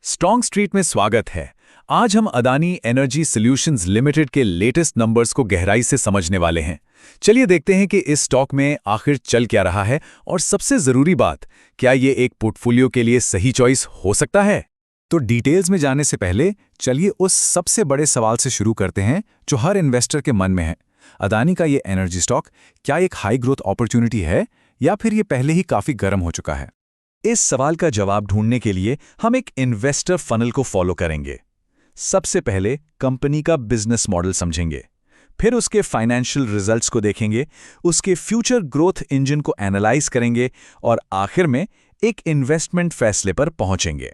Strong street में स्वागत है। आज हम अदानी एनर्जी सॉल्यूशंस लिमिटेड के लेटेस्ट नंबर्स को गहराई से समझने वाले हैं। चलिए देखते हैं कि इस स्टॉक में आखिर चल क्या रहा है और सबसे जरूरी बात, क्या ये एक पोर्टफोलियो के लिए सही चॉइस हो सकता है। तो डिटेल्स में जाने से पहले चलिए उस सबसे बड़े सवाल से शुरू करते हैं जो हर इन्वेस्टर के मन में है। अदानी का ये एनर्जी स्टॉक क्या एक हाई ग्रोथ अपॉर्चुनिटी है या फिर ये पहले ही काफी गर्म हो चुका है? इस सवाल का जवाब ढूंढने के लिए हम एक इन्वेस्टर फनल को फॉलो करेंगे। सबसे पहले कंपनी का बिजनेस मॉडल समझेंगे, फिर उसके फाइनेंशियल रिजल्ट्स को देखेंगे, उसके फ्यूचर ग्रोथ इंजन को एनालाइज करेंगे और आखिर में एक इन्वेस्टमेंट फैसले पर पहुंचेंगे।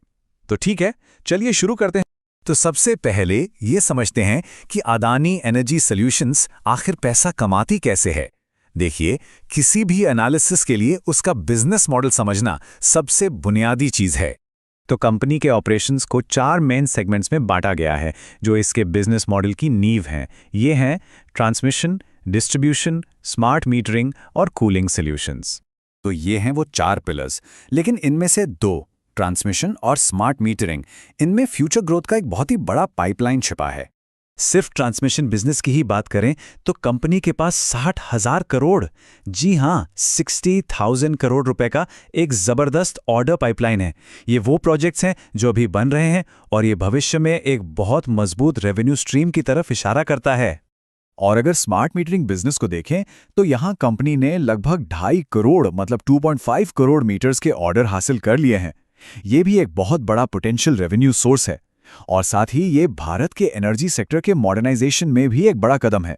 तो ठीक है, चलिए शुरू करते हैं। तो सबसे पहले ये समझते हैं कि अदानी एनर्जी सॉल्यूशंस आखिर पैसा कमाती कैसे है। देखिए, किसी भी एनालिसिस के लिए उसका बिजनेस मॉडल समझना सबसे बुनियादी चीज है। तो कंपनी के ऑपरेशंस को 4 मेन सेगमेंट्स में बांटा गया है जो इसके बिजनेस मॉडल की नींव हैं। ये हैं ट्रांसमिशन, डिस्ट्रीब्यूशन, स्मार्ट मीटरिंग और कूलिंग सॉल्यूशंस। तो ये हैं वो 4 पिलर्स, लेकिन इनमें से 2, ट्रांसमिशन और स्मार्ट मीटरिंग, इनमें फ्यूचर ग्रोथ का एक बहुत ही बड़ा पाइपलाइन छिपा है। सिर्फ ट्रांसमिशन बिजनेस की ही बात करें तो कंपनी के पास 60,000 करोड़, जी हां 60,000 करोड़ रुपए का एक जबरदस्त ऑर्डर पाइपलाइन है। ये वो प्रोजेक्ट्स हैं जो अभी बन रहे हैं और ये भविष्य में एक बहुत मजबूत रेवेन्यू स्ट्रीम की तरफ इशारा करता है। और अगर स्मार्ट मीटरिंग बिजनेस को देखें तो यहां कंपनी ने लगभग 2.5 करोड़ मतलब 2.5 करोड़ मीटर्स के ऑर्डर हासिल कर लिए हैं। ये भी एक बहुत बड़ा पोटेंशियल रेवेन्यू सोर्स है और साथ ही ये भारत के एनर्जी सेक्टर के मॉडर्नाइजेशन में भी एक बड़ा कदम है।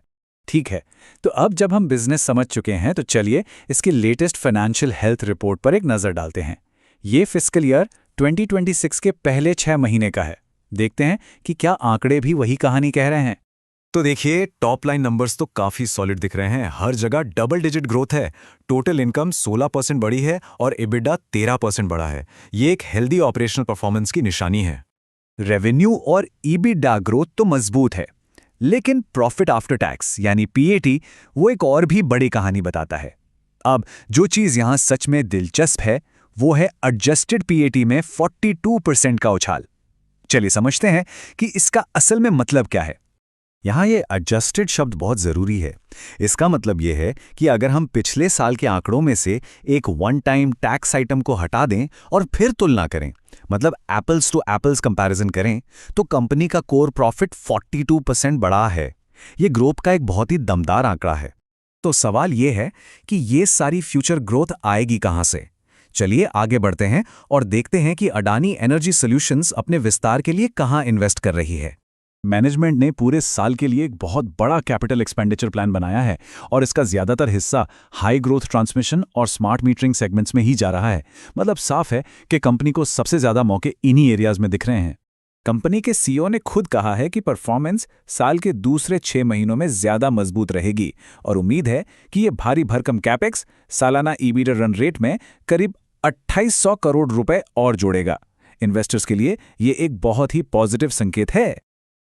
ठीक है, तो अब जब हम बिजनेस समझ चुके हैं तो चलिए इसके लेटेस्ट फाइनेंशियल हेल्थ रिपोर्ट पर एक नज़र डालते हैं। ये फिस्कल ईयर 2026 के पहले 6 महीने का है। देखते हैं कि क्या आंकड़े भी वही कहानी कह रहे हैं। तो देखिए, टॉप लाइन नंबर्स तो काफ़ी सॉलिड दिख रहे हैं। हर जगह डबल डिजिट ग्रोथ है। टोटल इनकम 16% बढ़ी है और एबिडा 13% बढ़ा है। ये एक हेल्दी ऑपरेशनल परफॉर्मेंस की निशानी है। रेवेन्यू और ईबिडा ग्रोथ तो मजबूत है, लेकिन प्रॉफिट आफ्टर टैक्स यानी पीएटी वो एक और भी बड़ी कहानी बताता है। अब जो चीज़ यहां सच में दिलचस्प है वो है एडजस्टेड पीएटी में 42% का उछाल। चलिए समझते हैं कि इसका असल में मतलब क्या है। यहाँ ये एडजस्टेड शब्द बहुत ज़रूरी है। इसका मतलब ये है कि अगर हम पिछले साल के आंकड़ों में से एक वन टाइम टैक्स आइटम को हटा दें और फिर तुलना करें, मतलब एप्पल्स टू एप्पल्स कंपैरिजन करें, तो कंपनी का कोर प्रॉफिट 42% बढ़ा है। ये ग्रोथ का एक बहुत ही दमदार आंकड़ा है। तो सवाल ये है कि ये सारी फ्यूचर ग्रोथ आएगी कहाँ से? चलिए आगे बढ़ते हैं और देखते हैं कि अडानी एनर्जी सॉल्यूशंस अपने विस्तार के लिए कहाँ इन्वेस्ट कर रही है। मैनेजमेंट ने पूरे साल के लिए एक बहुत बड़ा कैपिटल एक्सपेंडिचर प्लान बनाया है और इसका ज़्यादातर हिस्सा हाई ग्रोथ ट्रांसमिशन और स्मार्ट मीटरिंग सेगमेंट्स में ही जा रहा है। मतलब साफ है कि कंपनी को सबसे ज़्यादा मौके इन्हीं एरियाज में दिख रहे हैं। कंपनी के सीईओ ने खुद कहा है कि परफॉर्मेंस साल के दूसरे 6 महीनों में ज़्यादा मजबूत रहेगी और उम्मीद है कि ये भारी भरकम कैपेक्स सालाना ईबीडा रन रेट में करीब 2800 करोड़ रुपए और जोड़ेगा। इन्वेस्टर्स के लिए ये एक बहुत ही पॉजिटिव संकेत है।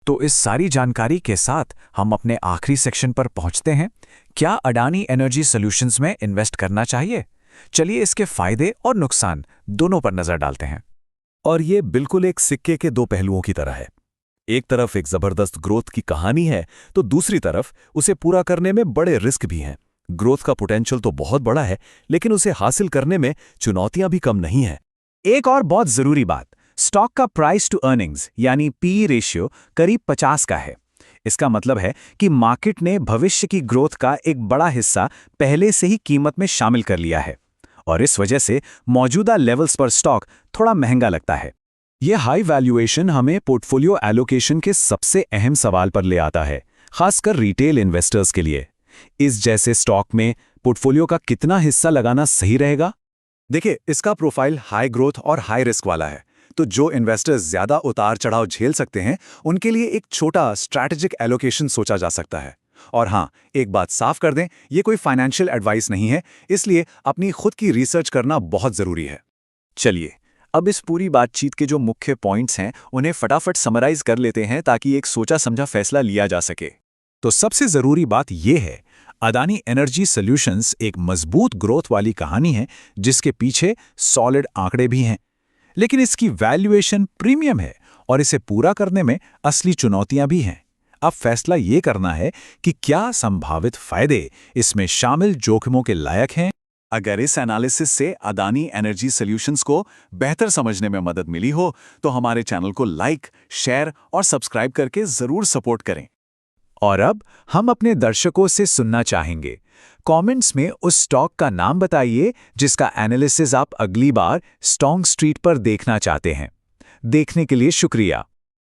तो इस सारी जानकारी के साथ हम अपने आखिरी सेक्शन पर पहुंचते हैं। क्या अडानी एनर्जी सॉल्यूशंस में इन्वेस्ट करना चाहिए? चलिए इसके फायदे और नुकसान दोनों पर नजर डालते हैं। और ये बिल्कुल एक सिक्के के 2 पहलुओं की तरह है। एक तरफ एक जबरदस्त ग्रोथ की कहानी है तो दूसरी तरफ उसे पूरा करने में बड़े रिस्क भी हैं। ग्रोथ का पोटेंशियल तो बहुत बड़ा है, लेकिन उसे हासिल करने में चुनौतियां भी कम नहीं हैं। एक और बहुत जरूरी बात, स्टॉक का प्राइस टू अर्निंग्स यानी पी रेशियो करीब 50 का है। इसका मतलब है कि मार्केट ने भविष्य की ग्रोथ का एक बड़ा हिस्सा पहले से ही कीमत में शामिल कर लिया है और इस वजह से मौजूदा लेवल्स पर स्टॉक थोड़ा महंगा लगता है। यह हाई वैल्यूएशन हमें पोर्टफोलियो एलोकेशन के सबसे अहम सवाल पर ले आता है, खासकर रिटेल इन्वेस्टर्स के लिए। इस जैसे स्टॉक में पोर्टफोलियो का कितना हिस्सा लगाना सही रहेगा? देखिए, इसका प्रोफाइल हाई ग्रोथ और हाई रिस्क वाला है। तो जो इन्वेस्टर्स ज्यादा उतार चढ़ाव झेल सकते हैं उनके लिए एक छोटा स्ट्रैटेजिक एलोकेशन सोचा जा सकता है। और हां, एक बात साफ कर दें, ये कोई फाइनेंशियल एडवाइस नहीं है, इसलिए अपनी खुद की रिसर्च करना बहुत जरूरी है। चलिए अब इस पूरी बातचीत के जो मुख्य पॉइंट्स हैं उन्हें फटाफट समराइज कर लेते हैं ताकि एक सोचा समझा फैसला लिया जा सके। तो सबसे जरूरी बात यह है, अदानी एनर्जी सॉल्यूशंस एक मजबूत ग्रोथ वाली कहानी है जिसके पीछे सॉलिड आंकड़े भी हैं। लेकिन इसकी वैल्यूएशन प्रीमियम है और इसे पूरा करने में असली चुनौतियां भी हैं। अब फैसला ये करना है कि क्या संभावित फायदे इसमें शामिल जोखिमों के लायक हैं। अगर इस एनालिसिस से अदानी एनर्जी सॉल्यूशंस को बेहतर समझने में मदद मिली हो तो हमारे चैनल को लाइक, शेयर और सब्सक्राइब करके जरूर सपोर्ट करें। और अब हम अपने दर्शकों से सुनना चाहेंगे। कमेंट्स में उस स्टॉक का नाम बताइए जिसका एनालिसिस आप अगली बार स्टॉक स्ट्रीट पर देखना चाहते हैं। देखने के लिए शुक्रिया।